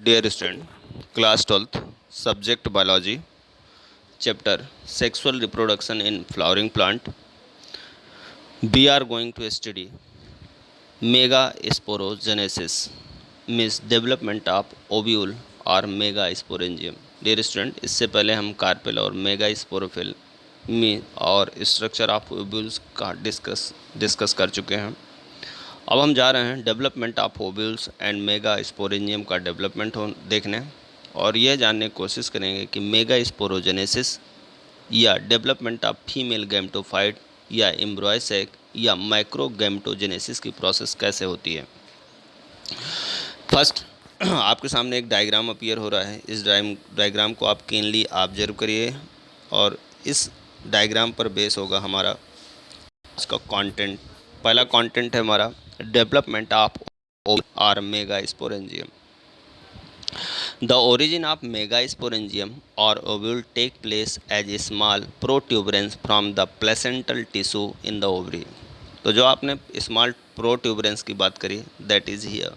Dear student, class 12th, subject biology, chapter sexual reproduction in flowering plant. We are going to study megasporogenesis, means development of ovule और megasporangium. Dear student, इससे पहले हम carpel और megasporophyll में और structure of ovules का discuss कर चुके हैं। अब हम जा रहे हैं development of ovules and megasporangium का डेवलपमेंट देखने, और यह जानने की कोशिश करेंगे कि मेगास्पोरोजेनेसिस या डेवलपमेंट ऑफ फीमेल गैमेटोफाइट या एम्ब्रॉय सैक या माइक्रो गैमेटोजेनेसिस की प्रोसेस कैसे होती है। फर्स्ट, आपके सामने एक डायग्राम अपीयर हो रहा है। इस डायग्राम को आप कीनली ऑब्जर्व करिए और इस डायग्राम पर बेस होगा हमारा इसका कंटेंट। पहला कंटेंट है हमारा डेवलपमेंट ऑफ और megasporangium. The origin of megasporangium or ovule take place as a small protuberance from the placental tissue in the ovary। तो जो आपने स्मॉल प्रोट्यूबरेंस की बात करी, दैट इज़ हियर।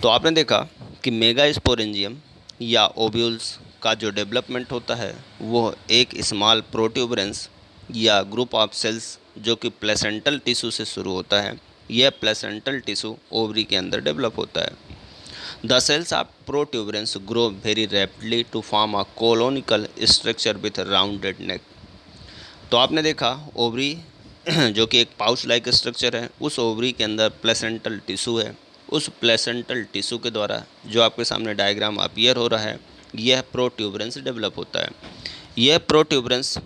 तो आपने देखा कि मेगास्पोरेंजियम या ओव्यूल्स का जो डेवलपमेंट होता है वो एक स्मॉल प्रोट्यूबरेंस या ग्रुप ऑफ सेल्स जो कि प्लेसेंटल टिश्यू से शुरू होता है। यह प्लेसेंटल टिश्यू ओवरी के अंदर डेवलप होता है। The cells of protuberance grow very rapidly to form a colonical structure with a rounded neck। तो आपने देखा ओवरी जो कि एक पाउच लाइक स्ट्रक्चर है, उस ओवरी के अंदर प्लेसेंटल टिश्यू है। उस प्लेसेंटल टिश्यू के द्वारा जो आपके सामने डायग्राम अपीयर हो रहा है, यह प्रोट्यूबरेंस डेवलप होता है। यह प्रोट्यूबरेंस,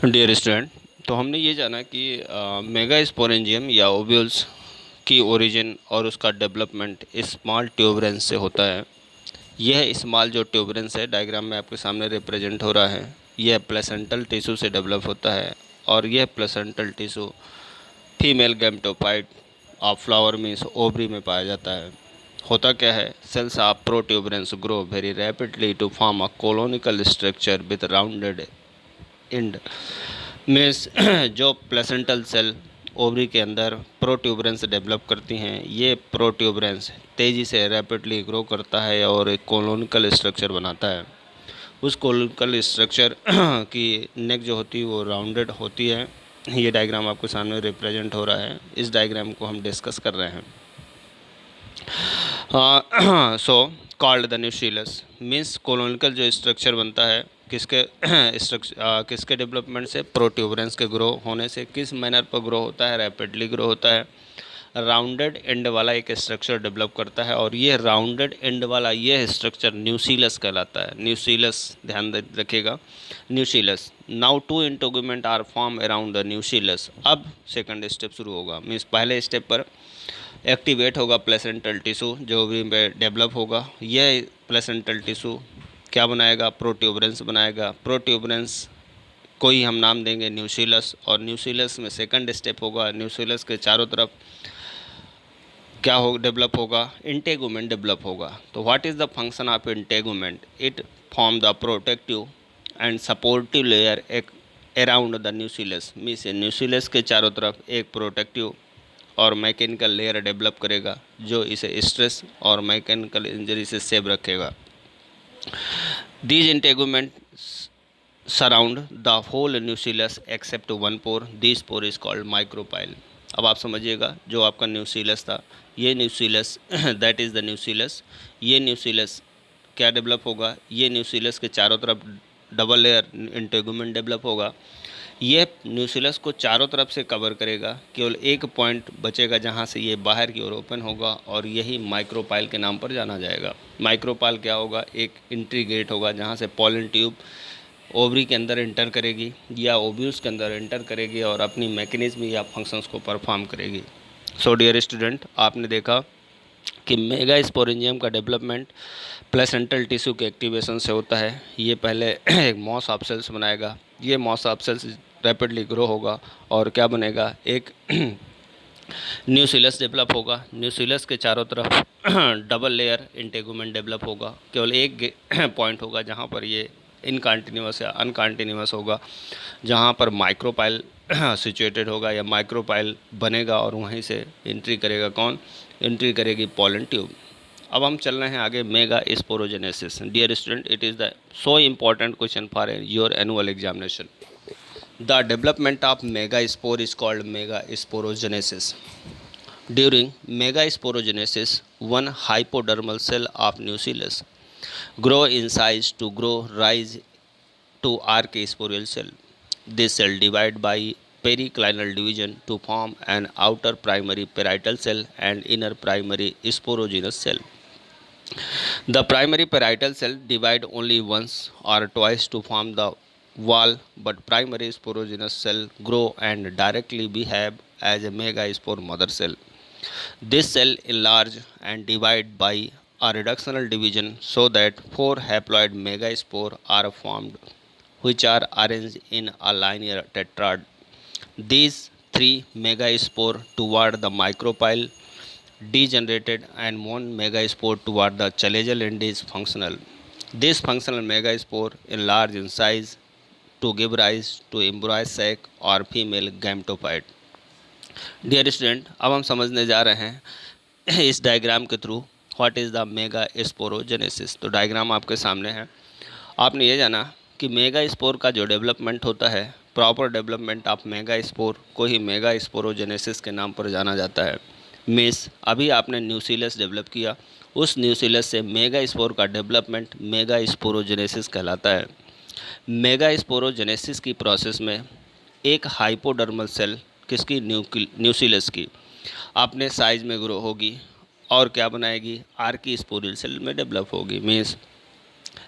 डियर स्टूडेंट, तो हमने ये जाना कि मेगास्पोरेंजियम या ओव्यूल्स की ओरिजिन और उसका डेवलपमेंट स्मॉल ट्यूबरेंस से होता है। यह स्मॉल जो ट्यूबरेंस है डायग्राम में आपके सामने रिप्रेजेंट हो रहा है, यह प्लेसेंटल टिश्यू से डेवलप होता है और यह placental tissue female gametophyte of flower means ovary में पाया जाता है। होता क्या है, cells of protuberance grow very rapidly to form a conical structure with rounded end. Means जो प्लेसेंटल सेल ओवरी के अंदर प्रोट्यूबरेंस डेवलप करती हैं, ये प्रोट्यूबरेंस तेज़ी से रैपिडली ग्रो करता है और एक कोलोनिकल स्ट्रक्चर बनाता है। उस कोलोनिकल स्ट्रक्चर की नेक जो होती है वो राउंडेड होती है। ये डायग्राम आपके सामने रिप्रेजेंट हो रहा है। इस डायग्राम को हम डिस्कस कर रहे हैं। So called the nucleus, means conical जो स्ट्रक्चर बनता है किसके किसके डेवलपमेंट से, प्रोट्यूबरेंस के ग्रो होने से। किस मैनर पर ग्रो होता है, रैपिडली ग्रो होता है। राउंडेड एंड वाला एक स्ट्रक्चर डेवलप करता है और ये राउंडेड एंड वाला यह स्ट्रक्चर न्यूक्लियस कहलाता है। न्यूक्लियस, ध्यान रखिएगा, nucleus. Now two integument are form around the nucleus. अब सेकंड स्टेप शुरू होगा। मीन्स पहले स्टेप पर एक्टिवेट होगा प्लेसेंटल टिश्यू जो ओवरी में डेवलप होगा। यह प्लेसेंटल टिश्यू क्या बनाएगा, प्रोट्यूबरेंस बनाएगा। प्रोट्यूबरेंस को ही हम नाम देंगे न्यूक्लियस, और न्यूक्लियस में सेकंड स्टेप होगा। न्यूक्लियस के चारों तरफ क्या हो डेवलप होगा, इंटेगुमेंट डेवलप होगा। तो what is the function of integument, it form the protective and supportive layer around the nucleus. Means nucleus के चारों तरफ एक प्रोटेक्टिव और मैकेनिकल लेयर डेवलप करेगा जो इसे स्ट्रेस और मैकेनिकल इंजरी से सेव रखेगा। These integuments surround the whole nucleus except one pore. This pore is called micropyle। अब आप समझिएगा, जो आपका न्यूक्लियस था, ये nucleus that is the nucleus. ये न्यूक्लियस क्या डेवलप होगा, ये न्यूक्लियस के चारों तरफ डबल लेयर इंटेगुमेंट डेवलप होगा। ये न्यूक्लियस को चारों तरफ से कवर करेगा, केवल एक पॉइंट बचेगा जहाँ से ये बाहर की ओर ओपन होगा और यही माइक्रोपाइल के नाम पर जाना जाएगा। माइक्रोपाइल क्या होगा, एक एंट्री गेट होगा जहाँ से पॉलन ट्यूब ओवरी के अंदर एंटर करेगी या ओव्यूल्स के अंदर एंटर करेगी और अपनी मैकेनिज्म या फंक्शंस को परफॉर्म करेगी। सो डियर स्टूडेंट, आपने देखा कि मेगास्पोरेंजियम का डेवलपमेंट प्लेसेंटल टिश्यू के एक्टिवेशन से होता है। ये पहले एक मॉस ऑफ सेल्स बनाएगा। ये mass of cells rapidly grow होगा और क्या बनेगा, एक न्यूक्लियस डेवलप होगा। न्यूक्लियस के चारों तरफ डबल लेयर इंटेगुमेंट डेवलप होगा। केवल एक पॉइंट होगा जहाँ पर ये इनकंटिन्यूअस या अनकंटिन्यूअस होगा, जहाँ पर माइक्रोपाइल सिचुएटेड होगा या माइक्रोपाइल बनेगा और वहीं से एंट्री करेगा कौन, एंट्री करेगी पोलन ट्यूब। अब हम चल रहे हैं आगे megasporogenesis. Dear student, it is the so important question for your annual examination. The development of megaspore is called megasporogenesis. During megasporogenesis, one hypodermal cell of nucellus grow in size to rise to archisporal cell. This cell divide by periclinal division to form an outer primary parietal cell and inner primary sporogenous cell. The primary parietal cell divide only once or twice to form the wall, but primary sporogenous cell grow and directly behave as a megaspore mother cell. This cell enlarge and divide by a reductional division so that four haploid megaspore are formed, which are arranged in a linear tetrad. These three megaspore toward the micropyle degenerated and one megaspore toward the chalazial end is functional. This functional megaspore enlarge in size to give rise to embryo sac or female gametophyte. Dear student, अब हम समझने जा रहे हैं इस diagram के through what is the megasporogenesis. तो diagram आपके सामने है। आपने ये जाना कि मेगा स्पोर का जो डेवलपमेंट होता है, proper development of mega spore को ही मेगा स्पोरोजेनेसिस के नाम पर जाना जाता है। मीन्स अभी आपने न्यूसीलस डेवलप किया, उस न्यूसीलस से मेगा स्पोर का डेवलपमेंट मेगा स्पोरोजेनेसिस कहलाता है। मेगा स्पोरोजेनेसिस की प्रोसेस में एक हाइपोडर्मल सेल किसकी, न्यूसीलस की, अपने साइज में ग्रो होगी और क्या बनाएगी, आर्की स्पोरिल सेल में डेवलप होगी। मीन्स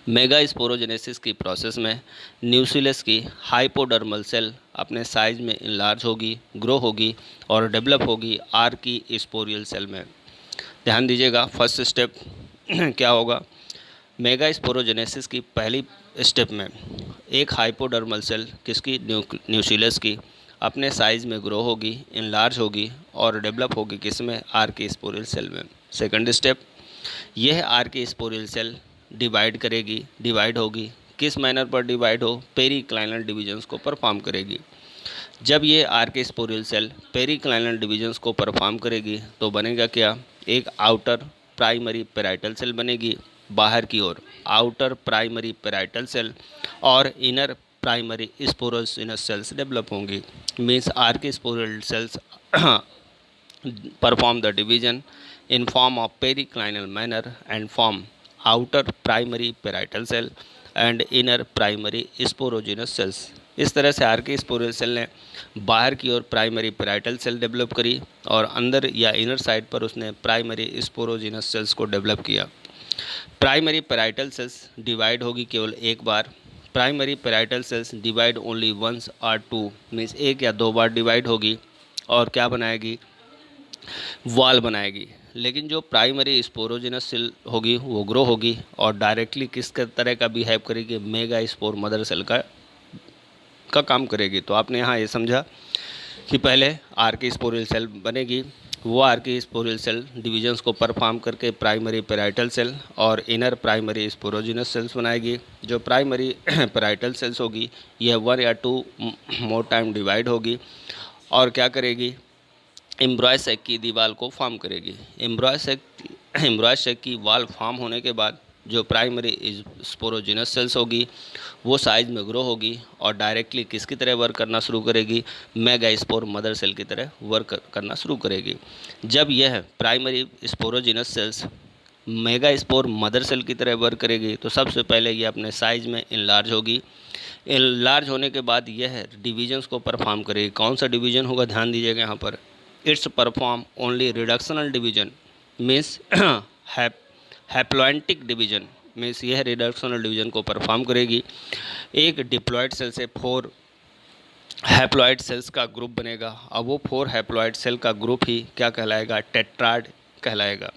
मेगा स्पोरोजेनेसिस की प्रोसेस में न्यूसीलस की हाइपोडर्मल सेल अपने साइज में इनलार्ज होगी, ग्रो होगी और डेवलप होगी आर्की स्पोरियल सेल में। ध्यान दीजिएगा, फर्स्ट स्टेप क्या होगा, मेगा स्पोरोजेनेसिस की पहली स्टेप में एक हाइपोडर्मल सेल किसकी, न्यूसीलस की, अपने साइज में ग्रो होगी, इनलार्ज होगी और डेवलप होगी किस में, आर्की स्पोरियल सेल में। सेकंड स्टेप, यह आर्की स्पोरियल सेल डिवाइड होगी, किस मैनर पर डिवाइड हो, पेरिक्लाइनल डिविजन्स को परफॉर्म करेगी। जब ये आर्की स्पोरियल सेल पेरिक्लाइनल डिविजन्स को परफॉर्म करेगी तो बनेगा क्या, एक आउटर प्राइमरी पेराइटल सेल बनेगी बाहर की ओर, आउटर प्राइमरी पेराइटल सेल, और inner primary sporogenous cells develop होंगी। Means archesporial cells perform the division in form of periclinal manner and form outer primary parietal cell and inner primary sporogenous cells। इस तरह से Archie स्पोरियल cell ने बाहर की ओर primary parietal cell develop करी और अंदर या इनर साइड पर उसने प्राइमरी स्पोरोजिनस सेल्स को डेवलप किया। प्राइमरी पेराइटल सेल्स डिवाइड होगी केवल एक बार। Primary parietal cells divide only once और टू, मीन्स एक या दो बार डिवाइड होगी और क्या बनाएगी, वॉल बनाएगी। लेकिन जो प्राइमरी स्पोरोजिनस सेल होगी वो ग्रो होगी और डायरेक्टली किस तरह का बिहेव करेगी, मेगा स्पोर मदर सेल का काम करेगी। तो आपने यहाँ ये समझा कि पहले आर्की स्पोरियल सेल बनेगी, वो आर्की स्पोरियल सेल डिविजन्स को परफॉर्म करके प्राइमरी पेराइटल सेल और इनर प्राइमरी स्पोरोजिनस सेल्स बनाएगी। जो प्राइमरी पेराइटल सेल्स होगी यह 1 या 2 मोर टाइम डिवाइड होगी और क्या करेगी, एम्ब्रॉय सैक की दीवार को फॉर्म करेगी। एम्ब्रॉय सैक की वॉल फॉर्म होने के बाद जो प्राइमरी स्पोरोजिनस सेल्स होगी वो साइज में ग्रो होगी और डायरेक्टली किसकी तरह वर्क करना शुरू करेगी, मेगा स्पोर मदर सेल की तरह वर्क करना शुरू करेगी। जब यह primary sporogenous cells megaspore mother cell की तरह वर्क करेगी तो सबसे पहले ये अपने साइज में इनलार्ज होगी। इनलार्ज होने के बाद यह डिविजन्स को परफॉर्म करेगी। कौन सा डिवीजन होगा, ध्यान दीजिएगा यहाँ पर, it's perform only reductional division, means haplontic division, means यह रिडक्शनल डिवीजन को परफॉर्म करेगी। एक डिप्लॉयड सेल से 4 हैप्लॉइड सेल्स का ग्रुप बनेगा। अब वो 4 हैप्लॉइड सेल का ग्रुप ही क्या कहलाएगा, टेट्राड कहलाएगा।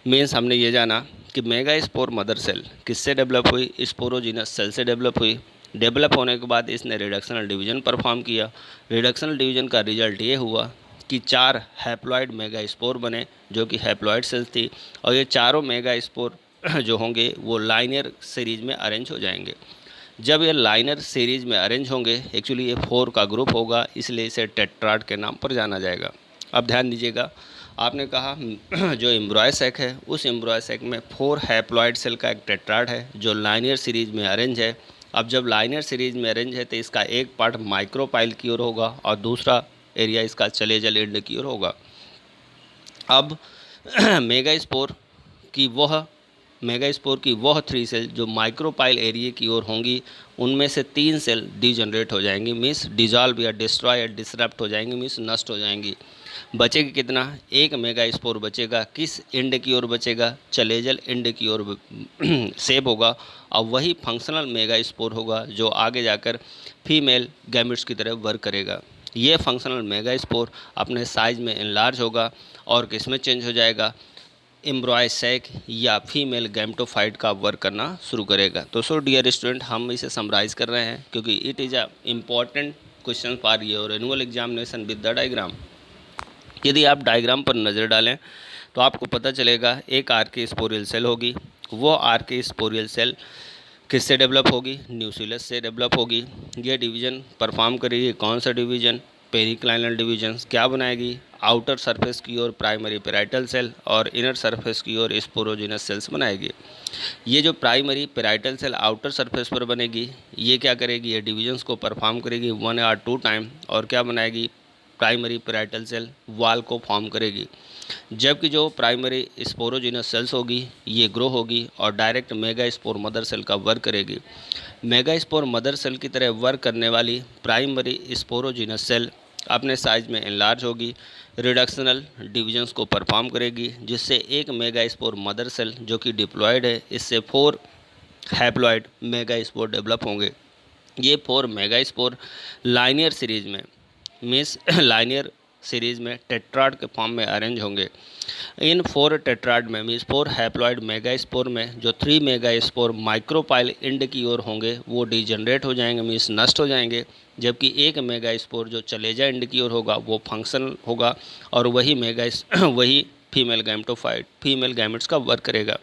मीन्स हमने ये जाना कि मेगा स्पोर मदर सेल किससे डेवलप हुई, स्पोरोजिनस सेल से डेवलप हुई। डेवलप होने के बाद इसने रिडक्शनल डिवीजन परफॉर्म किया। रिडक्शनल डिवीजन का रिजल्ट ये हुआ कि 4 हैप्लॉइड मेगा स्पोर बने जो कि हैप्लॉइड सेल्स थी और ये चारों मेगा स्पोर जो होंगे वो लाइनर सीरीज में अरेंज हो जाएंगे। जब ये लाइनर सीरीज में अरेंज होंगे, एक्चुअली ये 4 का ग्रुप होगा, इसलिए इसे टेट्राड के नाम पर जाना जाएगा। अब ध्यान दीजिएगा, आपने कहा जो एम्ब्रॉय सैक है उस एम्ब्रॉय सैक में 4 हैप्लॉइड सेल का एक टेट्राड है जो लाइनियर सीरीज में अरेंज है। अब जब लाइनियर सीरीज में अरेंज है तो इसका एक पार्ट माइक्रोपाइल की ओर होगा और दूसरा एरिया इसका चलेजल एंड की ओर होगा। अब मेगास्पोर की वह मेगास्पोर की वह 3 सेल जो माइक्रोपाइल एरिया की ओर होंगी उनमें से 3 सेल डीजनरेट हो जाएंगी, मीन्स डिजॉल्व या डिस्ट्रॉय या डिसरप्ट हो जाएंगी, मीन्स नष्ट हो जाएंगी। बचेगी कितना? एक मेगास्पोर बचेगा। किस एंड की ओर बचेगा? चलेजल एंड की ओर सेप होगा और वही फंक्शनल मेगास्पोर होगा जो आगे जाकर फीमेल गैमेट्स की तरह वर्क करेगा। ये फंक्शनल मेगास्पोर अपने साइज में एनलार्ज होगा और किसमें चेंज हो जाएगा? एम्ब्रॉय सैक या फीमेल गैमेटोफाइट का वर्क करना शुरू करेगा। तो सो डियर स्टूडेंट, हम इसे समराइज़ कर रहे हैं क्योंकि it is a important question for your annual examination with the diagram. यदि आप डायग्राम पर नज़र डालें तो आपको पता चलेगा एक आर्की स्पोरियल सेल होगी। वो आर्की स्पोरियल सेल किससे डेवलप होगी? न्यूक्लियस से डेवलप होगी। ये डिवीज़न परफॉर्म करेगी कौन सा डिवीज़न? Periclinal division. क्या बनाएगी? आउटर सरफेस की ओर प्राइमरी पेराइटल सेल और इनर सरफेस की ओर स्पोरोजिनस सेल्स बनाएगी। ये जो primary parietal cell outer surface पर बनेगी ये क्या करेगी? ये डिवीजन्स को परफॉर्म करेगी 1 or 2 टाइम और क्या बनाएगी? प्राइमरी पेराइटल सेल वॉल को फॉर्म करेगी। जबकि जो प्राइमरी स्पोरोजिनस सेल्स होगी ये ग्रो होगी और डायरेक्ट मेगास्पोर मदर सेल का वर्क करेगी। मेगास्पोर मदर सेल की तरह वर्क करने वाली प्राइमरी स्पोरोजिनस सेल अपने साइज में एनलार्ज होगी, रिडक्शनल डिवीजन्स को परफॉर्म करेगी, जिससे एक मेगास्पोर मदर सेल जो कि डिप्लॉयड है इससे 4 हैप्लॉयड मेगास्पोर डेवलप होंगे। ये 4 मेगास्पोर लाइनियर सीरीज में मीन्स लाइनियर सीरीज में टेट्राड के फॉर्म में अरेंज होंगे। इन 4 टेट्राड में मीन्स 4 हैप्लॉयड मेगास्पोर में जो 3 मेगास्पोर माइक्रोपाइल एंड की ओर होंगे वो डीजनरेट हो जाएंगे, मीन्स नष्ट हो जाएंगे। जबकि एक मेगास्पोर जो चलेजा एंड की ओर होगा वो फंक्शनल होगा और वही वही फीमेल गैमेटोफाइट फीमेल गैमेट्स का वर्क करेगा।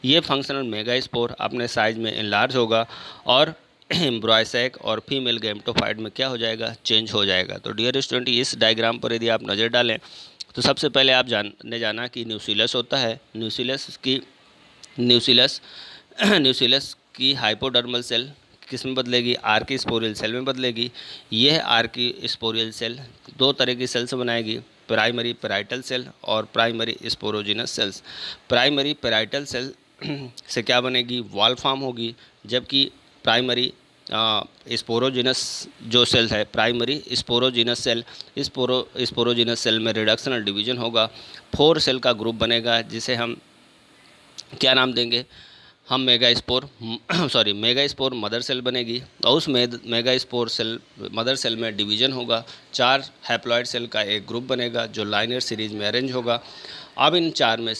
ये फंक्शनल मेगास्पोर अपने साइज में एनलार्ज होगा और एम्ब्रॉय सैक और फीमेल गैमेटोफाइट में क्या हो जाएगा? चेंज हो जाएगा। तो डियर स्टूडेंट, इस डायग्राम पर यदि आप नज़र डालें तो सबसे पहले आप जाना कि न्यूक्लियस होता है। न्यूक्लियस न्यूक्लियस की हाइपोडर्मल सेल किस में बदलेगी? आर्की स्पोरियल सेल में बदलेगी। यह आर्की स्पोरियल सेल 2 तरह की सेल्स बनाएगी, प्राइमरी पेराइटल सेल और primary sporogenous cells. Primary parietal cell से क्या बनेगी? वॉल फॉर्म होगी। जबकि प्राइमरी स्पोरोजिनस जो सेल है, primary sporogenous cell, sporogenous cell में रिडक्शनल डिवीजन होगा। 4 सेल का ग्रुप बनेगा जिसे हम क्या नाम देंगे? हम मेगास्पोर मदर सेल बनेगी और उस मेगास्पोर सेल मदर सेल में डिवीजन होगा। 4 हैप्लॉइड सेल का एक ग्रुप बनेगा जो लाइनर सीरीज में अरेंज होगा। अब इन 4 में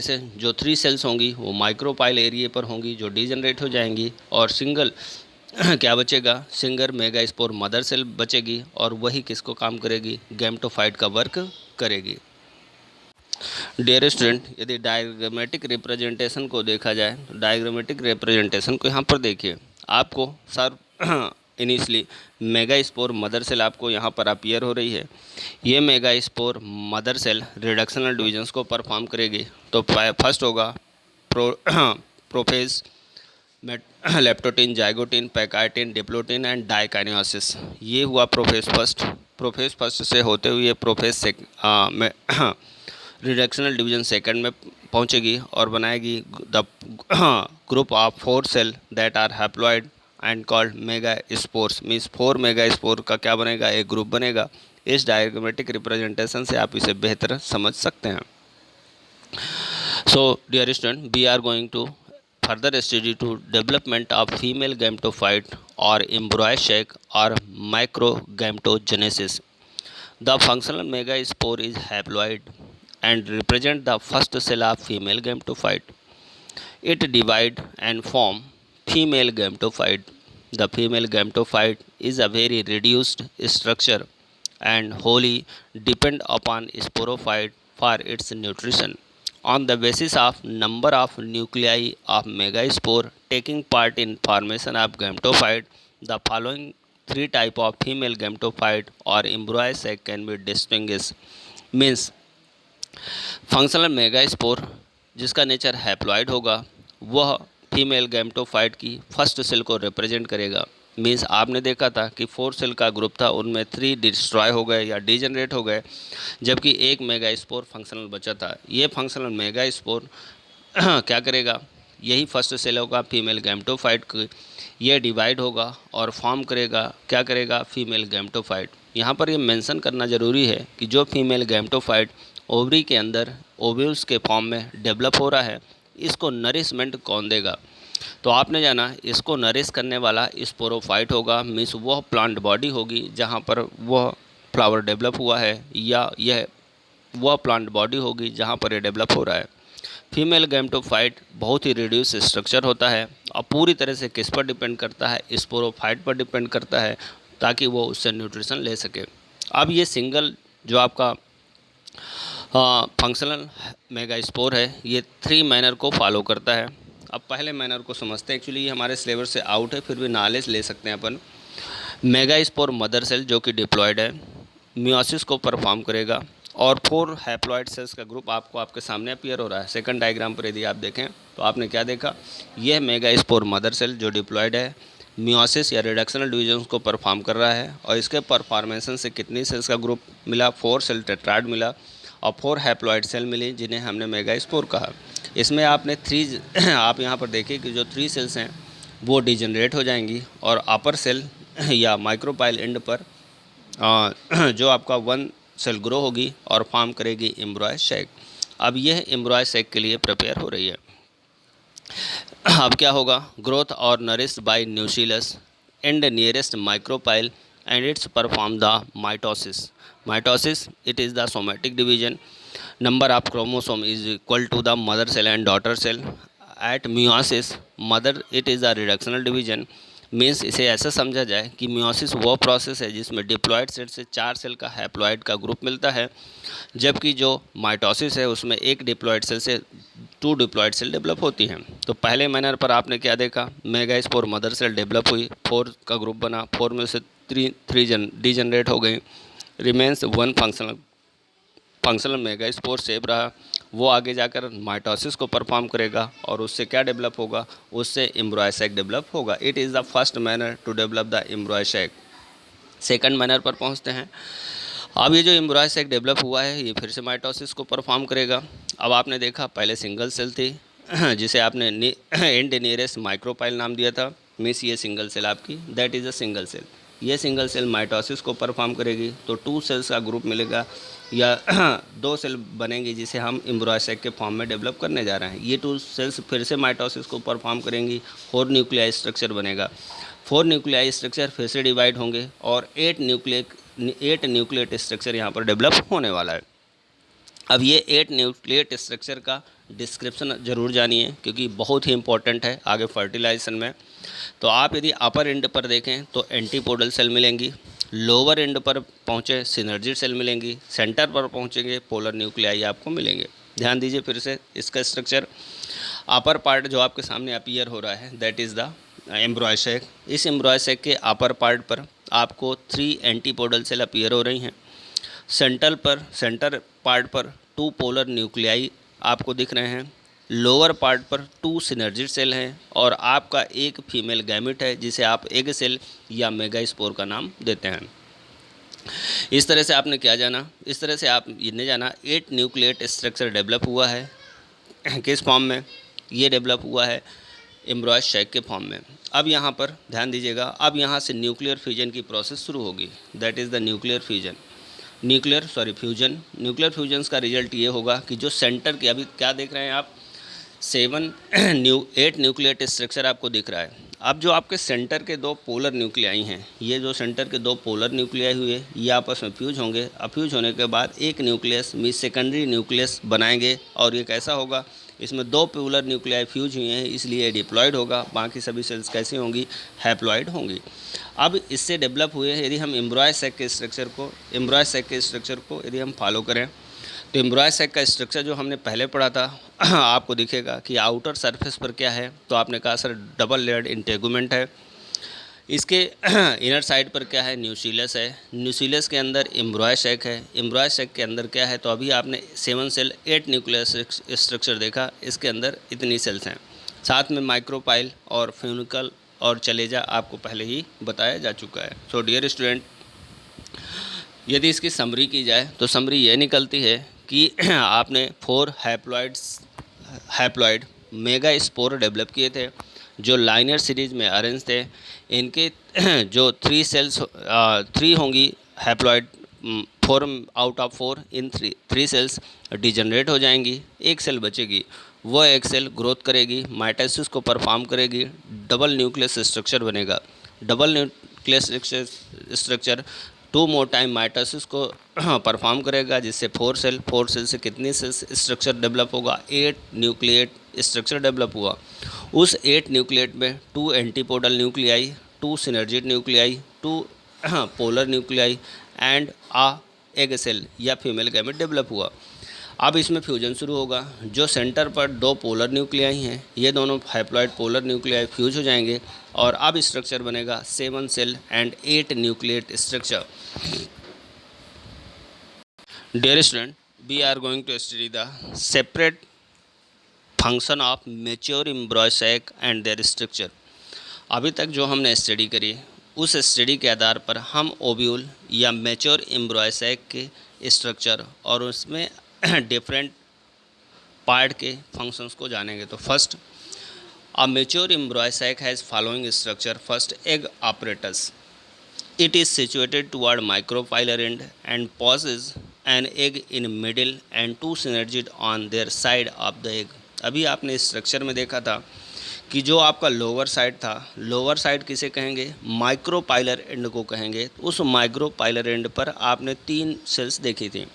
से जो 3 सेल्स होंगी वो माइक्रोपाइल एरिया पर होंगी जो डीजनरेट हो जाएंगी और सिंगल क्या बचेगा? सिंगल मेगास्पोर मदर सेल बचेगी और वही किसको काम करेगी? गैमेटोफाइट का वर्क करेगी। डियर स्टूडेंट, यदि डायग्रामेटिक रिप्रेजेंटेशन को देखा जाए तो डायग्रामेटिक रिप्रेजेंटेशन को यहाँ पर देखिए। आपको sir initially megaspore mother cell आपको यहाँ पर अपीयर हो रही है। ये megaspore mother cell reductional divisions को परफॉर्म करेगी। तो फर्स्ट होगा prophase leptotene, zygotene, pachytene, diplotene and diakinesis. ये हुआ प्रोफेज फर्स्ट से होते हुए प्रोफेज में रिडक्शनल डिवीजन सेकंड में पहुंचेगी और बनाएगी the group of 4 cell that are haploid and called megaspores. Means 4 megaspore का क्या बनेगा? एक ग्रुप बनेगा। इस डायग्रामेटिक रिप्रेजेंटेशन से आप इसे बेहतर समझ सकते हैं। So dear student, we are going to further study to development of female gametophyte or embryo sac or microgametogenesis. The functional megaspore is haploid and represent the first cell of female gametophyte. It divide and form female gametophyte. The female gametophyte is a very reduced structure and wholly depend upon sporophyte for its nutrition. On the basis of number of nuclei of megaspore taking part in formation of gametophyte, the following 3 type of female gametophyte or embryo sac can be distinguished. Means functional megaspore जिसका nature haploid होगा, वह female gametophyte की first cell को represent करेगा। Means आपने देखा था कि 4 सेल का ग्रुप था, उनमें 3 डिस्ट्रॉय हो गए या डिजनरेट हो गए, जबकि एक मेगास्पोर फंक्शनल बचा था। ये फंक्शनल मेगास्पोर क्या करेगा, यही फर्स्ट सेल होगा फीमेल गैमेटोफाइट की, ये डिवाइड होगा और फॉर्म करेगा, क्या करेगा, फीमेल गैमेटोफाइट। यहाँ पर ये मेंशन करना ज़रूरी है कि जो फीमेल गैमेटोफाइट ओवरी के अंदर ओव्यूल्स के फॉर्म में डेवलप हो रहा है, इसको नरिशमेंट कौन देगा। तो आपने जाना इसको नरिश करने वाला स्पोरोफाइट होगा। मीन्स वह प्लांट बॉडी होगी जहाँ पर वह फ्लावर डेवलप हुआ है, या यह वह प्लांट बॉडी होगी जहाँ पर ये डेवलप हो रहा है। फीमेल गैमेटोफाइट बहुत ही रिड्यूस स्ट्रक्चर होता है और पूरी तरह से किस पर डिपेंड करता है, स्पोरोफाइट पर डिपेंड करता है, ताकि वो उससे न्यूट्रिशन ले सके। अब ये सिंगल जो आपका फंक्शनल मेगास्पोर है, ये 3 मैनर को फॉलो करता है। अब पहले मैनर को समझते हैं। एक्चुअली ये हमारे सिलेबस से आउट है, फिर भी नॉलेज ले सकते हैं अपन। मेगास्पोर मदर सेल जो कि डिप्लॉयड है, मियोसिस को परफॉर्म करेगा और 4 हैप्लॉइड सेल्स का ग्रुप आपको आपके सामने अपीयर हो रहा है। सेकंड डायग्राम पर यदि आप देखें तो आपने क्या देखा, यह मेगास्पोर मदर सेल जो डिप्लॉयड है, मियोसिस या रिडक्शनल डिवीजन को परफॉर्म कर रहा है, और इसके परफॉर्मेंस से कितनी सेल्स का ग्रुप मिला, 4 सेल टेट्राड मिला और 4 हैप्लॉइड सेल मिली, जिन्हें हमने मेगास्पोर कहा। इसमें आपने 3 आप यहाँ पर देखिए कि जो 3 सेल्स हैं वो डिजनरेट हो जाएंगी और अपर सेल या माइक्रोपाइल एंड पर जो आपका 1 सेल ग्रो होगी और फॉर्म करेगी एम्ब्रॉय सैक। अब यह एम्ब्रॉय सैक के लिए प्रिपेयर हो रही है। अब क्या होगा, ग्रोथ और nourished bye nucleus and nearest micropyle and it's perform the mitosis. Mitosis it is the somatic division, number of chromosome is equal to the mother cell and daughter cell. At meiosis mother it is a reductional division, means इसे ऐसा समझा जाए कि meiosis वो process है जिसमें diploid cell से 4 cell का हैप्लॉइड का ग्रुप मिलता है, जबकि जो माइटोसिस है उसमें एक डिप्लॉयड सेल से 2 डिप्लॉयड सेल डेवलप होती हैं। तो पहले मैनर पर आपने क्या देखा, मेगास्पोर मदर सेल डेवलप हुई, 4 का ग्रुप बना, 4 में से 3 डिजनरेट हो गई, रिमेंस 1 फंक्शनल मेगास्पोर शेप रहा, वो आगे जाकर माइटोसिस को परफॉर्म करेगा और उससे क्या डेवलप होगा, उससे एम्ब्रॉय सैक डेवलप होगा। It is the first manner to develop the embryo sac. Second manner पर पहुंचते हैं। अब ये जो एम्ब्रॉय सैक डेवलप हुआ है, ये फिर से माइटोसिस को परफॉर्म करेगा। अब आपने देखा पहले सिंगल सेल थी जिसे आपने एंड नियरेस्ट माइक्रोपाइल नाम दिया था। मीन्स ये सिंगल सेल आपकी, that is a single cell. ये सिंगल सेल माइटोसिस को परफॉर्म करेगी तो 2 सेल्स का ग्रुप मिलेगा या 2 सेल बनेंगी जिसे हम एम्ब्रॉय सैक के फॉर्म में डेवलप करने जा रहे हैं। ये 2 सेल्स फिर से माइटोसिस को परफॉर्म करेंगी, 4 न्यूक्लियाई स्ट्रक्चर बनेगा। 4 न्यूक्लियाई स्ट्रक्चर फिर से डिवाइड होंगे और 8 न्यूक्लिएट स्ट्रक्चर यहाँ पर डेवलप होने वाला है। अब ये 8 न्यूक्लिएट स्ट्रक्चर का डिस्क्रिप्शन ज़रूर जानिए क्योंकि बहुत ही इंपॉर्टेंट है आगे फर्टिलाइजेशन में। तो आप यदि अपर एंड पर देखें तो एंटीपोडल सेल मिलेंगी, लोअर एंड पर पहुँचे सिनर्जी सेल मिलेंगी, सेंटर पर पहुँचेंगे पोलर न्यूक्लियाई आपको मिलेंगे। ध्यान दीजिए फिर से इसका स्ट्रक्चर। अपर पार्ट जो आपके सामने अपीयर हो रहा है that is the embryo sac. इस एम्ब्रॉय सैक के अपर पार्ट पर आपको 3 एंटीपोडल सेल अपीयर हो रही हैं। सेंटर पार्ट पर 2 पोलर न्यूक्लियाई आपको दिख रहे हैं। लोअर पार्ट पर 2 सिनर्जी सेल हैं और आपका एक फीमेल गैमेट है जिसे आप एग सेल या मेगास्पोर का नाम देते हैं। इस तरह से आपने क्या जाना, इस तरह से आप ये जाना 8 न्यूक्लिएट स्ट्रक्चर डेवलप हुआ है किस फॉर्म में, ये डेवलप हुआ है एम्ब्रॉय सैक के फॉर्म में। अब यहाँ पर ध्यान दीजिएगा, अब यहाँ से न्यूक्लियर फ्यूजन की प्रोसेस शुरू होगी, that is the nuclear fusion. Nuclear fusions का रिजल्ट ये होगा कि जो सेंटर की अभी क्या देख रहे हैं आप 8 न्यूक्लिएट स्ट्रक्चर आपको दिख रहा है। अब जो आपके सेंटर के 2 पोलर न्यूक्लियाई हैं, ये जो सेंटर के 2 पोलर न्यूक्लियाई हुए ये आपस में फ्यूज होंगे। अब फ्यूज होने के बाद एक न्यूक्लियस सेकेंडरी न्यूक्लियस बनाएंगे और ये कैसा होगा, इसमें 2 पोलर न्यूक्लियाई फ्यूज हुए हैं इसलिए डिप्लॉयड होगा, बाकी सभी सेल्स कैसी होंगी, हैप्लॉयड होंगी। अब इससे डेवलप हुए यदि हम एम्ब्रॉय सैक के स्ट्रक्चर को यदि हम फॉलो करें तो एम्ब्रॉय सैक का स्ट्रक्चर जो हमने पहले पढ़ा था आपको दिखेगा कि आउटर सरफेस पर क्या है, तो आपने कहा सर डबल लेयर्ड इंटेगुमेंट है। इसके इनर साइड पर क्या है, न्यूक्लियस है। न्यूक्लियस के अंदर एम्ब्रॉय सैक है। एम्ब्रॉय सैक के अंदर क्या है, तो अभी आपने 7 सेल 8 न्यूक्लियस स्ट्रक्चर देखा, इसके अंदर इतनी सेल्स हैं। साथ में माइक्रोपाइल और फ्यूनिकल और चलेजा आपको पहले ही बताया जा चुका है। सो डियर स्टूडेंट, यदि इसकी समरी की जाए तो समरी ये निकलती है कि आपने 4 हैप्लॉइड मेगा स्पोर डेवलप किए थे जो लाइनर सीरीज में अरेंज थे। इनके जो 3 सेल्स 3 होंगी haploid, 4 out of 4 in 3 cells degenerate हो जाएंगी। एक सेल बचेगी, वह एक सेल ग्रोथ करेगी, माइटोसिस को परफॉर्म करेगी, डबल न्यूक्लियस स्ट्रक्चर बनेगा। Double nucleus structure 2 more time mitosis को परफॉर्म करेगा, जिससे 4 सेल से कितनी सेल्स स्ट्रक्चर डेवलप होगा, 8 न्यूक्लिएट स्ट्रक्चर डेवलप हुआ। उस 8 न्यूक्लिएट में 2 antipodal nuclei, 2 synergid nuclei, 2 polar nuclei and a egg cell या फीमेल गैमेट डेवलप हुआ। अब इसमें फ्यूजन शुरू होगा। जो सेंटर पर 2 पोलर न्यूक्लियाई हैं, ये दोनों हैप्लॉइड पोलर न्यूक्लियाई फ्यूज हो जाएंगे और अब स्ट्रक्चर बनेगा 7 cell and 8 nucleate structure. Dear student, we are going to study the separate function of mature embryo sac and their structure. अभी तक जो हमने स्टडी करी, उस स्टडी के आधार पर हम ओव्यूल या मैच्योर एम्ब्रॉय सैक के स्ट्रक्चर और उसमें डिफरेंट पार्ट के फंक्शंस को जानेंगे। तो first, a mature embryo sac has following structure. First, egg apparatus. It is situated toward micropylar end and possesses an egg in middle and 2 synergids on their side of the egg. अभी आपने structure में देखा था कि जो आपका lower side था, lower side किसे कहेंगे, माइक्रोपाइलर एंड को कहेंगे। उस माइक्रोपाइलर एंड पर आपने 3 सेल्स देखी थी।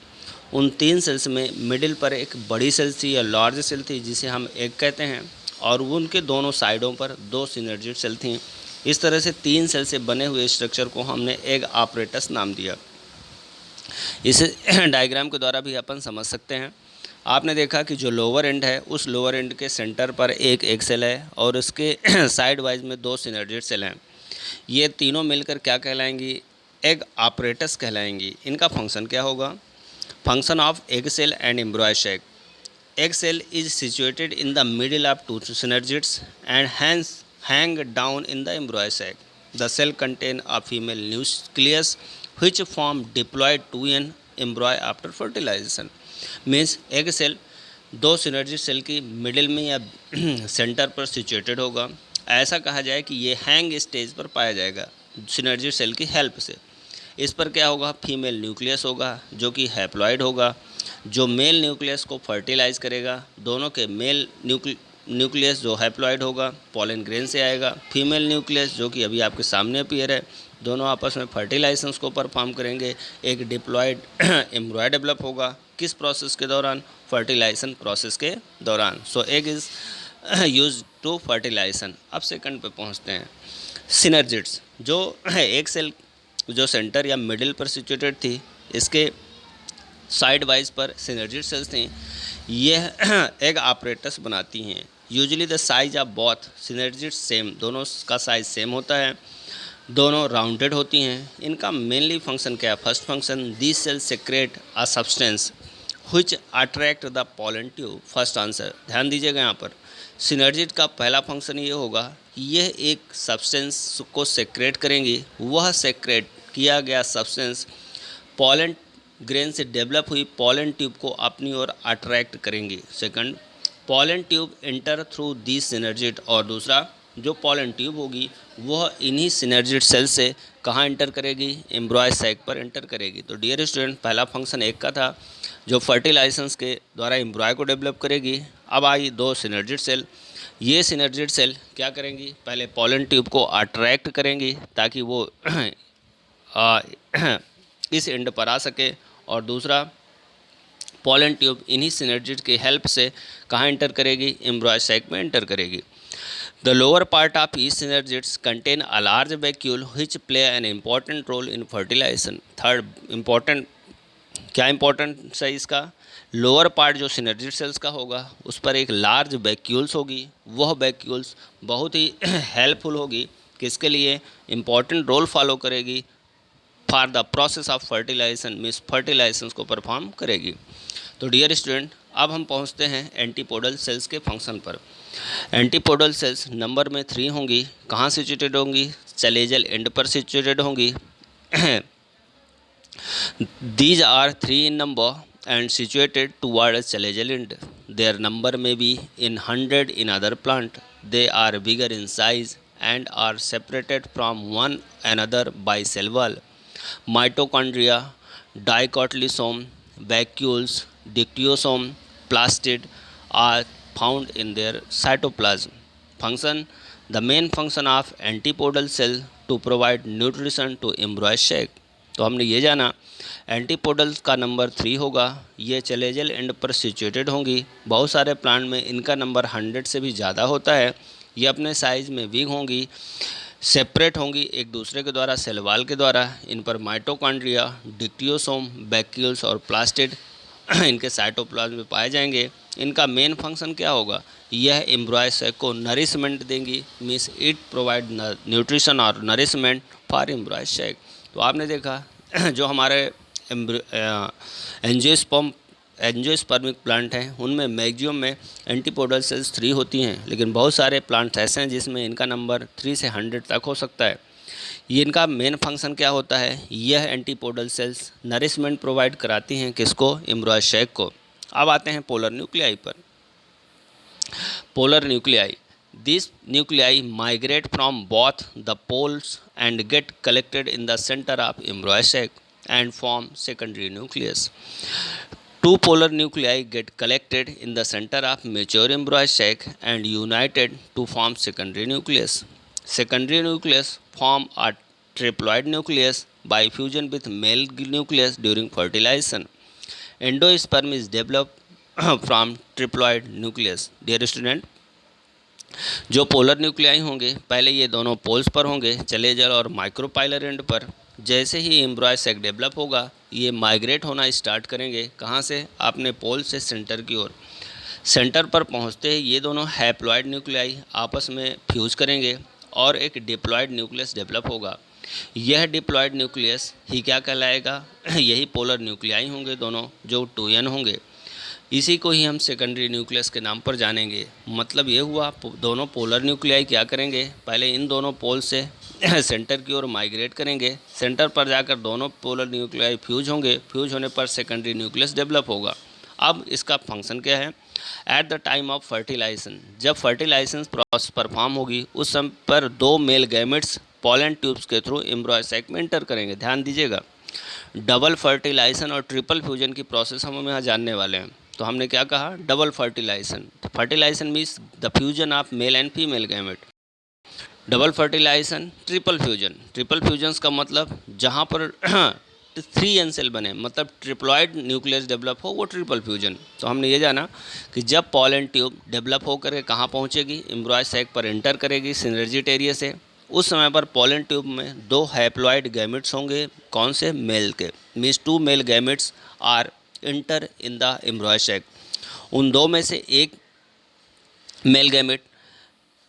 उन 3 सेल्स में मिडिल पर एक बड़ी सेल थी या लार्ज सेल थी जिसे हम एग कहते हैं, और उनके दोनों साइडों पर 2 सिनर्जिड सेल थी। इस तरह से 3 सेल से बने हुए स्ट्रक्चर को हमने एग apparatus नाम दिया। इसे डायग्राम के द्वारा भी अपन समझ सकते हैं। आपने देखा कि जो लोअर एंड है, उस लोअर एंड के सेंटर पर एक एग सेल है और उसके साइड वाइज में 2 सिनर्जिड सेल हैं। ये तीनों मिलकर क्या कहलाएंगी, एग apparatus कहलाएंगी। इनका फंक्शन क्या होगा, function of egg cell and embryo sac. Egg cell is situated in the middle of 2 synergids and hence hang down in the embryo sac. The cell contain a female nucleus which form diploid 2n embryo after fertilization. Means egg cell 2 synergid cell की middle में या centre पर situated होगा। ऐसा कहा जाए कि ये हैंग स्टेज पर पाया जाएगा सिनर्जिड सेल की हेल्प से। इस पर क्या होगा, फीमेल न्यूक्लियस होगा जो कि हैप्लॉइड होगा, जो मेल न्यूक्लियस को फर्टिलाइज करेगा। दोनों के मेल न्यूक्लियस जो हैप्लॉइड होगा पॉलन ग्रेन से आएगा। फीमेल न्यूक्लियस जो कि अभी आपके सामने अपीयर है, दोनों आपस में फर्टिलाइजेशन को परफॉर्म करेंगे। एक डिप्लॉइड एम्ब्रॉय डेवलप होगा, किस प्रोसेस के दौरान, फर्टिलाइजेशन प्रोसेस के दौरान। So egg is use to fertilisation. अब सेकंड पे पहुंचते हैं, सिनर्जिड्स। जो एक सेल जो सेंटर या मिडिल पर सिचुएटेड थी, इसके साइड वाइज पर सिनर्जिड सेल्स थी, यह एग apparatus बनाती हैं। Usually the size of both synergid same, दोनों का साइज सेम होता है, दोनों राउंडेड होती हैं। इनका मेनली फंक्शन क्या है, first function, these cells secrete a substance which attract the pollen tube. First answer, ध्यान दीजिएगा यहाँ पर, सिनर्जिड का पहला फंक्शन ये होगा कि यह एक सब्सटेंस को सेक्रेट करेंगी। वह सेक्रेट किया गया सब्सटेंस पॉलन ग्रेन से डेवलप हुई पॉलन ट्यूब को अपनी ओर अट्रैक्ट करेंगी। Second, pollen tube enter through the synergid, और दूसरा जो पॉलन ट्यूब होगी वह इन्हीं सिनर्जिड सेल से कहाँ एंटर करेगी, एम्ब्रॉय सैक पर एंटर करेगी। तो डियर स्टूडेंट, पहला फंक्शन एक का था जो फर्टिलाइजेशन के द्वारा एम्ब्रॉय को डेवलप करेगी। अब आई 2 सिनर्जिड सेल। ये सिनर्जिड सेल क्या करेंगी, पहले पॉलन ट्यूब को अट्रैक्ट करेंगी ताकि वो इस एंड पर आ सके, और दूसरा पॉलन ट्यूब इन्हीं सिनर्जिड के हेल्प से कहाँ एंटर करेगी, एम्ब्रॉय सैक में एंटर करेगी। The lower part of each synergids contain a large vacuole which play an important role in fertilization. Third important, क्या इंपॉर्टेंस है इसका, लोअर पार्ट जो सिनर्जिड सेल्स का होगा उस पर एक लार्ज वैक्यूल्स होगी। वह वैक्यूल्स बहुत ही हेल्पफुल होगी किसके लिए इम्पॉर्टेंट रोल फॉलो करेगी, for the process of fertilization, means fertilization को परफॉर्म करेगी। तो डियर स्टूडेंट, अब हम पहुंचते हैं एंटीपोडल सेल्स के फंक्शन पर। एंटीपोडल सेल्स नंबर में 3 होंगी। कहाँ सिचुएटेड होंगी? चलेजल एंड पर सिचुएटेड होंगी। These are 3 in number and situated toward a chalazial end. Their number may be in 100 in other plant. They are bigger in size and are separated from one another by cell wall. Mitochondria, dicotyledone, vacuoles, dictyosome, plastid are found in their cytoplasm. Function: the main function of antipodal cell to provide nutrition to embryo sac. तो हमने ये जाना antipodals का number 3 होगा। ये चलेजल end पर situated होंगी। बहुत सारे प्लांट में इनका नंबर 100 से भी ज़्यादा होता है। ये अपने साइज़ में बिग होंगी, सेपरेट होंगी एक दूसरे के द्वारा, सेल वॉल के द्वारा। इन पर माइटोकॉन्ड्रिया, डिक्टियोसोम, वैक्यूल्स और प्लास्टिड इनके साइटोप्लाज्म में पाए जाएंगे। इनका मेन फंक्शन क्या होगा? यह एम्ब्रॉय सेक को नरिशमेंट देंगी, मीन्स इट प्रोवाइड न्यूट्रिशन और नरिशमेंट फॉर एम्ब्रॉय सेक। तो आपने देखा जो हमारे एंजियोस्पर्मिक प्लांट हैं उनमें मैक्सिमम में एंटीपोडल सेल्स 3 होती हैं, लेकिन बहुत सारे प्लांट्स ऐसे हैं जिसमें इनका नंबर 3 से 100 तक हो सकता है। ये इनका मेन फंक्शन क्या होता है? यह एंटीपोडल सेल्स नरिशमेंट प्रोवाइड कराती हैं किसको? एम्ब्रॉय सेक को। अब आते हैं पोलर न्यूक्लियाई पर। Polar nuclei, these nuclei migrate from both the poles and get collected in the center of embryo sac and form secondary nucleus. Two polar nuclei get collected in the center of mature embryo sac and united to form secondary nucleus. Secondary nucleus form a triploid nucleus by fusion with male nucleus during fertilization. Endosperm is developed from triploid nucleus. Dear student, जो polar nuclei होंगे पहले ये दोनों poles पर होंगे, चलेजल और micropylar and पर। जैसे ही एम्ब्रॉय सेक डेवलप होगा ये माइग्रेट होना स्टार्ट करेंगे। कहाँ से? अपने पोल से सेंटर की ओर। सेंटर पर पहुँचते ही ये दोनों हैप्लॉइड न्यूक्लियाई आपस में फ्यूज करेंगे और एक डिप्लॉइड न्यूक्लियस डेवलप होगा। यह डिप्लॉइड न्यूक्लियस ही क्या कहलाएगा? यही पोलर न्यूक्लियाई होंगे दोनों, जो 2n होंगे। इसी को ही हम सेकेंडरी न्यूक्लियस के नाम पर जानेंगे। मतलब ये हुआ दोनों पोलर न्यूक्लियाई क्या करेंगे? पहले इन दोनों पोल से सेंटर की ओर माइग्रेट करेंगे। सेंटर पर जाकर दोनों पोलर न्यूक्लियाई फ्यूज होंगे। फ्यूज होने पर सेकेंडरी न्यूक्लियस डेवलप होगा। अब इसका फंक्शन क्या है? At the time of fertilization, जब फर्टिलाइजेशन प्रोसेस परफॉर्म होगी उस समय पर 2 मेल गैमेट्स पोलन ट्यूब्स के थ्रू एम्ब्रॉय सैक में एंटर करेंगे। ध्यान दीजिएगा, डबल फर्टिलाइजेशन और ट्रिपल फ्यूजन की प्रोसेस हम यहाँ जानने वाले हैं। तो हमने क्या कहा? Double fertilization. Fertilization means the fusion of male and female gamete. Double fertilization, triple fusion. Triple fusions का मतलब जहाँ पर 3n सेल बने, मतलब ट्रिप्लॉइड न्यूक्लियस डेवलप हो, वो ट्रिपल फ्यूजन। तो हमने ये जाना कि जब पोलन ट्यूब डेवलप होकर के कहाँ पहुँचेगी? एम्ब्रॉय सैक पर एंटर करेगी सिनर्जिट एरिया से। उस समय पर पोलन ट्यूब में 2 हैप्लॉइड गैमेट्स होंगे। कौन से? मेल के। Means 2 male gametes are enter in the embryo sac. उन 2 में से एक मेल गैमेट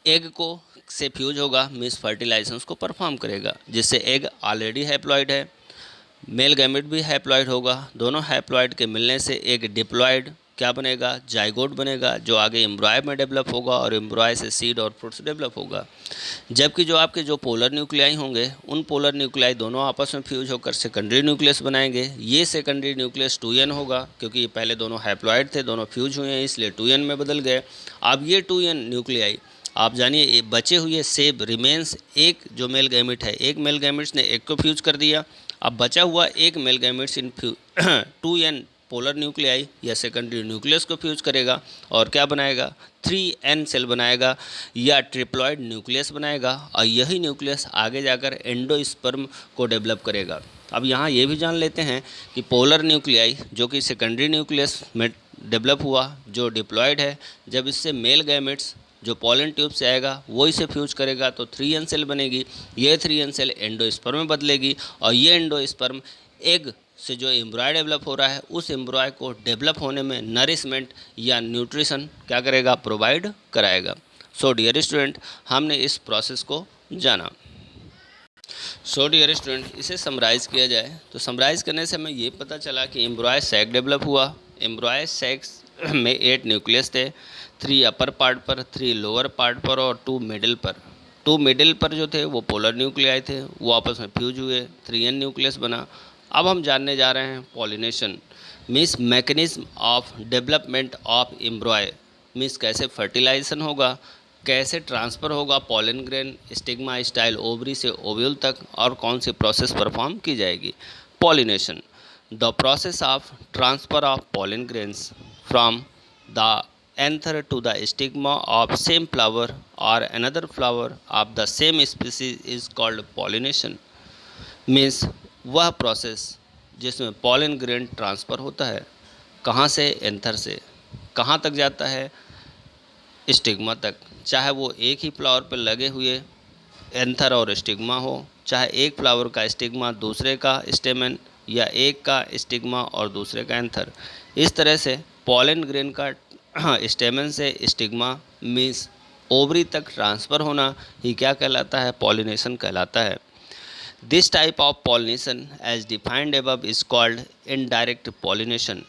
एग को से फ्यूज होगा, मीन्स फर्टिलाइजेशन को परफॉर्म करेगा, जिससे एग ऑलरेडी हैप्लॉइड है, मेल गैमेट भी हैप्लॉइड होगा। दोनों हैप्लॉइड के मिलने से एक डिप्लॉइड क्या बनेगा? जाइगोट बनेगा, जो आगे एम्ब्रॉय में डेवलप होगा और एम्ब्रॉय से सीड और फ्रूट्स डेवलप होगा। जबकि जो आपके जो पोलर न्यूक्लियाई होंगे उन पोलर न्यूक्लियाई दोनों आपस में फ्यूज होकर सेकेंडरी न्यूक्लियस बनाएंगे। ये सेकेंडरी न्यूक्लियस 2n होगा, क्योंकि ये पहले दोनों हैप्लॉइड थे, दोनों फ्यूज हुए हैं, इसलिए 2n में बदल गए। अब ये 2n न्यूक्लियाई आप जानिए बचे हुए सेब रिमेन्स एक जो मेल गैमेट है, एक मेल गैमेट्स ने एक को फ्यूज कर दिया। अब बचा हुआ एक मेल गैमेट्स इन 2n पोलर न्यूक्लियाई या सेकेंडरी न्यूक्लियस को फ्यूज करेगा और क्या बनाएगा? 3n सेल बनाएगा या ट्रिप्लॉइड न्यूक्लियस बनाएगा, और यही न्यूक्लियस आगे जाकर एंडोस्पर्म को डेवलप करेगा। अब यहाँ ये भी जान लेते हैं कि पोलर न्यूक्लियाई जो कि सेकेंडरी न्यूक्लियस में डेवलप हुआ, जो डिप्लॉइड है, जब इससे मेल गैमेट्स जो पोलन ट्यूब से आएगा वो इसे फ्यूज करेगा तो 3n सेल बनेगी। ये 3n सेल एंडोस्पर्म में बदलेगी और ये एंडोस्पर्म एग से जो एम्ब्रॉय डेवलप हो रहा है उस एम्ब्रॉय को डेवलप होने में नरिशमेंट या न्यूट्रिशन क्या करेगा? प्रोवाइड कराएगा। सो डियर स्टूडेंट, हमने इस प्रोसेस को जाना। सो डियर स्टूडेंट, इसे समराइज़ किया जाए तो समराइज़ करने से हमें ये पता चला कि एम्ब्रॉय सैक डेवलप हुआ। एम्ब्रॉय सैक्स में 8 न्यूक्लियस थे, 3 अपर पार्ट पर, 3 लोअर पार्ट पर और 2 मिडिल पर। 2 मिडिल पर जो थे वो पोलर न्यूक्लियाई थे, वो आपस में फ्यूज हुए, 3n न्यूक्लियस बना। अब हम जानने जा रहे हैं pollination means mechanism of development of embryo, means कैसे फर्टिलाइजेशन होगा, कैसे ट्रांसफ़र होगा pollen grain stigma style ovary से ओव्यूल तक, और कौन सी प्रोसेस परफॉर्म की जाएगी। Pollination, the process of transfer of pollen grains from the anther to the stigma of same flower और another flower of the same species is called pollination. Means वह process जिसमें pollen grain transfer होता है, कहाँ से, anther से कहाँ तक जाता है, स्टिग्मा तक, चाहे वो एक ही फ्लावर पर लगे हुए एंथर और स्टिग्मा हो, चाहे एक फ्लावर का स्टिग्मा दूसरे का स्टेमन, या एक का स्टिग्मा और दूसरे का एंथर। इस तरह से पॉलन ग्रेन का स्टेमन से स्टिग्मा मीन्स ओवरी तक ट्रांसफ़र होना ही क्या कहलाता है, पॉलिनेशन कहलाता है। This type of pollination as defined above is called indirect pollination.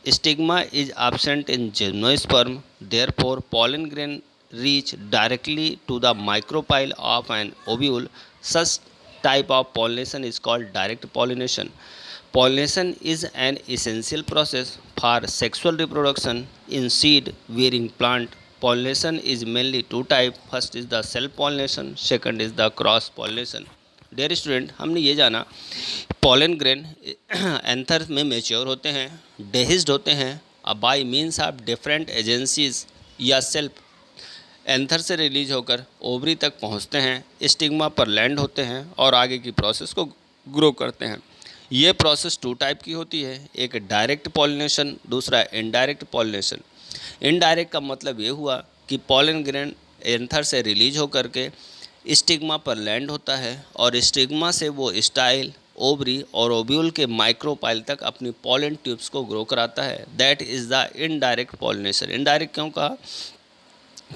Stigma is absent in gymnosperm, therefore pollen grain reach directly to the micropyle of an ovule. Such type of pollination is called direct pollination. Pollination is an essential process for sexual reproduction in seed-bearing plant. Pollination is mainly two types. First is the self-pollination, second is the cross-pollination. Dear student, हमने ये जाना pollen grain anther में mature होते हैं, dehisced होते हैं by means of different agencies या self anther से रिलीज होकर ओवरी तक पहुंचते हैं, स्टिग्मा पर लैंड होते हैं और आगे की प्रोसेस को ग्रो करते हैं। ये प्रोसेस 2 टाइप की होती है, एक डायरेक्ट पॉलिनेशन, दूसरा इनडायरेक्ट पॉलिनेशन। इनडायरेक्ट का मतलब ये हुआ कि पॉलन ग्रेन एंथर से रिलीज होकर के स्टिग्मा पर लैंड होता है और स्टिग्मा से वो स्टाइल ओवरी और ओव्यूल के माइक्रोपाइल तक अपनी पॉलन ट्यूब्स को ग्रो कराता है। That is the indirect pollination. Indirect क्यों कहा,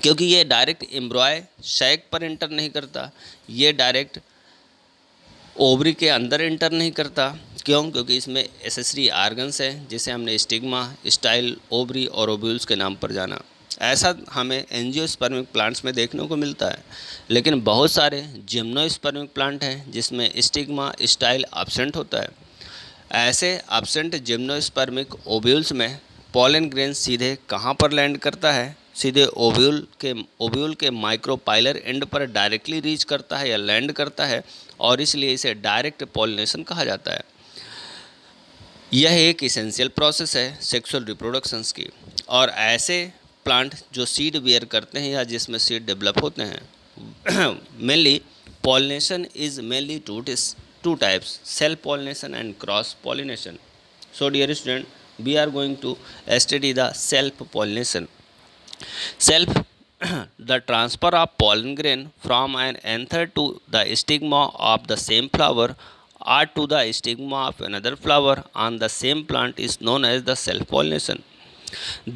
क्योंकि ये डायरेक्ट एम्ब्रॉय सैक पर इंटर नहीं करता, ये डायरेक्ट ओवरी के अंदर इंटर नहीं करता। क्यों, क्योंकि इसमें एसेसरी आर्गन्स हैं जिसे हमने स्टिग्मा, स्टाइल, ओवरी और ओव्यूल्स के नाम पर जाना। ऐसा हमें एंजियोस्पर्मिक प्लांट्स में देखने को मिलता है, लेकिन बहुत सारे जिम्नोस्पर्मिक प्लांट हैं जिसमें स्टिग्मा, स्टाइल एब्सेंट होता है। ऐसे एब्सेंट जिम्नोस्पर्मिक ओव्यूल्स में पॉलन ग्रेन सीधे कहाँ पर लैंड करता है, सीधे ओव्यूल के माइक्रोपाइलर एंड पर डायरेक्टली रीच करता है या लैंड करता है, और इसलिए इसे डायरेक्ट पॉलिनेशन कहा जाता है। यह एक इसेंशियल प्रोसेस है सेक्सुअल रिप्रोडक्शंस की, और ऐसे प्लांट जो सीड बेयर करते हैं या जिसमें सीड डेवलप होते हैं mainly pollination is mainly two types, self pollination and cross pollination. So dear student, we are going to study the self pollination. Self the transfer of pollen grain from an anther to the stigma of the same flower or to the stigma of another flower on the same plant is known as the self pollination.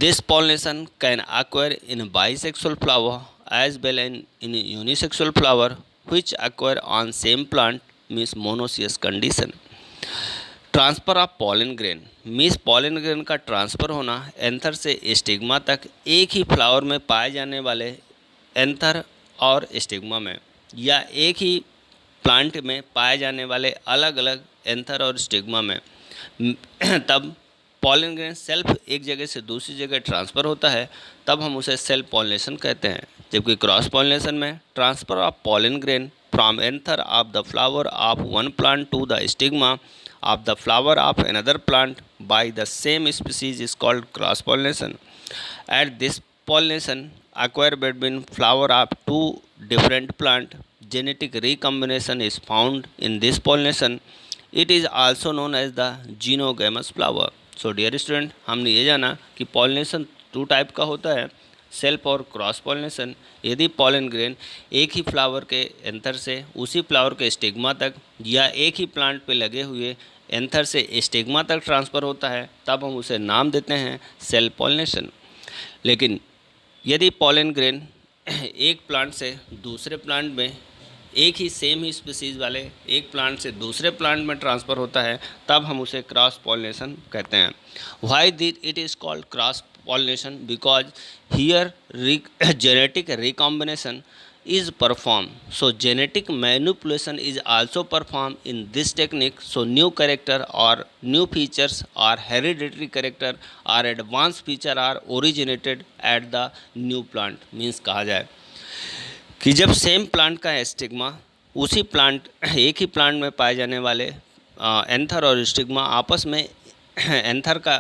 This pollination can occur in bisexual flower as well as in unisexual flower which occur on same plant, means monoecious condition. Transfer of pollen grain means pollen grain का transfer होना anther से stigma तक एक ही flower में पाए जाने वाले anther और स्टिग्मा में, या एक ही प्लांट में पाए जाने वाले अलग अलग एंथर और स्टिग्मा में। तब पॉलन ग्रेन सेल्फ एक जगह से दूसरी जगह ट्रांसफ़र होता है, तब हम उसे सेल्फ पॉलिनेशन कहते हैं। जबकि क्रॉस पॉलिनेशन में transfer of pollen grain from anther of the flower of one plant to the stigma of the flower of another plant by the same species is called cross pollination. At this pollination occur between flower of two different plant, genetic recombination is found in this pollination. It is also known as the genogamous flower. So dear student, हमने ये जाना कि pollination 2 type का होता है, self और cross pollination. यदि pollen grain एक ही फ्लावर के एंथर से उसी फ्लावर के स्टिग्मा तक, या एक ही प्लांट पे लगे हुए एंथर से स्टिग्मा तक ट्रांसफ़र होता है, तब हम उसे नाम देते हैं सेल्फ पॉलिनेशन। लेकिन यदि पॉलन ग्रेन एक प्लांट से दूसरे प्लांट में एक ही सेम ही स्पीसीज वाले एक प्लांट से दूसरे प्लांट में ट्रांसफ़र होता है, तब हम उसे क्रॉस पॉलिनेशन कहते हैं। Why this it is called cross pollination? Because here genetic recombination is performed, so genetic manipulation is also performed in this technique. So new character or new features or hereditary character or advanced feature are originated at the new plant. Means कहा जाए कि जब same plant का stigma उसी plant एक ही plant में पाए जाने वाले एंथर और स्टिग्मा आपस में एंथर का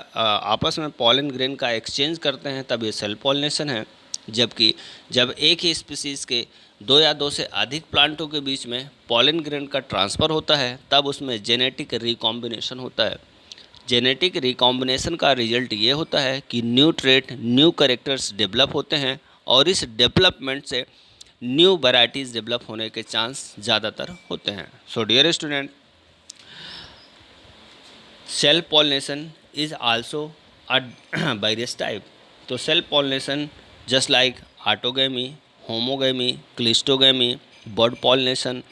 आपस में पॉलन ग्रेन का एक्सचेंज करते हैं, तब ये सेल्फ पॉलिनेशन है। जबकि जब एक ही स्पीसीज़ के दो या दो से अधिक प्लांटों के बीच में पॉलन ग्रेन का ट्रांसफ़र होता है, तब उसमें जेनेटिक रिकॉम्बिनेशन होता है। जेनेटिक रिकॉम्बिनेशन का रिजल्ट ये होता है कि new trait, new characters develop होते हैं और इस डेवलपमेंट से न्यू वैराइटीज़ डेवलप होने के चांस ज़्यादातर होते हैं। So dear student, self pollination is also a various type. तो self pollination just like autogamy, homogamy, cleistogamy, bird pollination,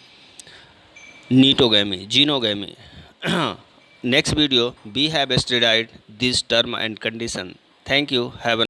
geitonogamy, xenogamy. Next video we have studied this term and condition. Thank you, have